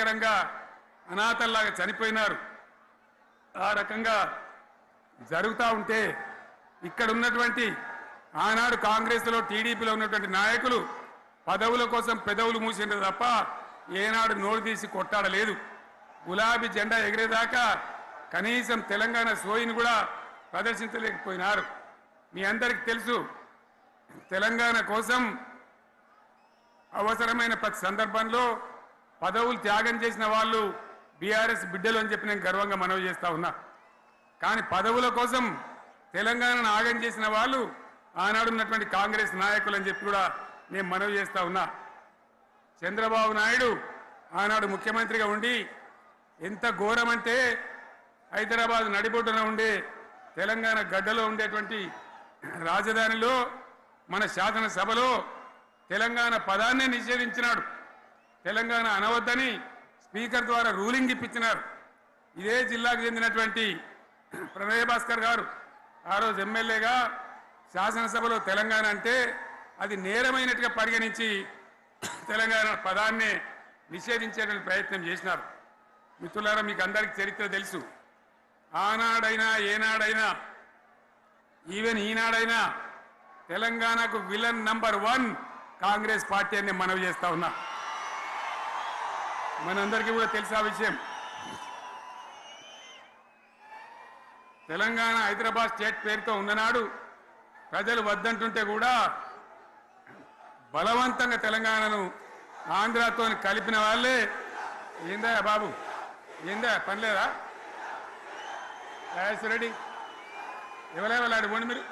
భయంకరంగా అనాథల్లాగా చనిపోయినారు. ఆ రకంగా జరుగుతూ ఉంటే ఇక్కడ ఉన్నటువంటి ఆనాడు కాంగ్రెస్లో టీడీపీలో ఉన్నటువంటి నాయకులు పదవుల కోసం పెదవులు మూసిండ్రు తప్ప ఏనాడు నోరు తీసి కొట్టాడలేదు. గులాబీ జెండా ఎగిరేదాకా కనీసం తెలంగాణ సోయిని కూడా ప్రదర్శించలేకపోయినారు. మీ అందరికీ తెలుసు, తెలంగాణ కోసం అవసరమైన ప్రతి సందర్భంలో పదవులు త్యాగం చేసిన వాళ్ళు బీఆర్ఎస్ బిడ్డలు అని చెప్పి నేను గర్వంగా మనవి చేస్తా ఉన్నా. కానీ పదవుల కోసం తెలంగాణను ఆగం చేసిన వాళ్ళు ఆనాడు ఉన్నటువంటి కాంగ్రెస్ నాయకులు అని చెప్పి కూడా నేను మనవి చేస్తా ఉన్నా. చంద్రబాబు నాయుడు ఆనాడు ముఖ్యమంత్రిగా ఉండి ఎంత ఘోరమంటే హైదరాబాద్ నడిబొడ్డున ఉండే తెలంగాణ గడ్డలో ఉండేటువంటి రాజధానిలో మన శాసనసభలో తెలంగాణ పదాన్నే నిషేధించినాడు. తెలంగాణ అనవద్దని స్పీకర్ ద్వారా రూలింగ్ ఇప్పించినారు. ఇదే జిల్లాకు చెందినటువంటి ప్రణయ్ భాస్కర్ గారు ఆ రోజు ఎమ్మెల్యేగా శాసనసభలో తెలంగాణ అంటే అది నేరమైనట్టుగా పరిగణించి తెలంగాణ పదాన్నే నిషేధించేటువంటి ప్రయత్నం చేసినారు. మిత్రులారా, మీకు అందరికీ చరిత్ర తెలుసు. ఆనాడైనా ఏనాడైనా ఈవెన్ ఈనాడైనా తెలంగాణకు విలన్ నంబర్ 1 కాంగ్రెస్ పార్టీ అని మనవి చేస్తా ఉన్నా. మనందరికీ కూడా తెలుసు ఆ విషయం. తెలంగాణ హైదరాబాద్ స్టేట్ పేరుతో ఉన్ననాడు ప్రజలు వద్దంటుంటే కూడా బలవంతంగా తెలంగాణను ఆంధ్రాతో కలిపిన వాళ్ళే. ఏందా బాబు, ఏందా పనిలేదా? రెడ్డి ఎవరెవలాడు పోండి, మీరు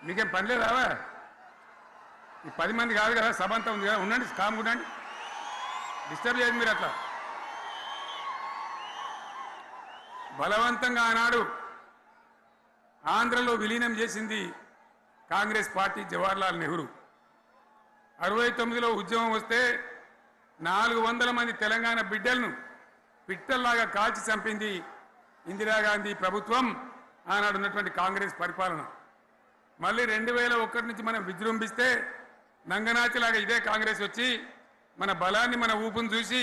మీకేం పనిలేదావా? ఈ 10 మంది కాదు కదా, సభ అంతా ఉంది కదా, ఉండండి, కామ్ ఉండండి, డిస్టర్బ్ చేయండి మీరు. అట్లా బలవంతంగా ఆనాడు ఆంధ్రలో విలీనం చేసింది కాంగ్రెస్ పార్టీ, జవహర్లాల్ నెహ్రూ. 69లో ఉద్యమం వస్తే 400 మంది తెలంగాణ బిడ్డలను పిట్టల్లాగా కాల్చి చంపింది ఇందిరాగాంధీ ప్రభుత్వం, ఆనాడు ఉన్నటువంటి కాంగ్రెస్ పరిపాలన. మళ్ళీ 2001 నుంచి మనం విజృంభిస్తే నంగనాచిలాగా ఇదే కాంగ్రెస్ వచ్చి మన బలాన్ని మన ఊపును చూసి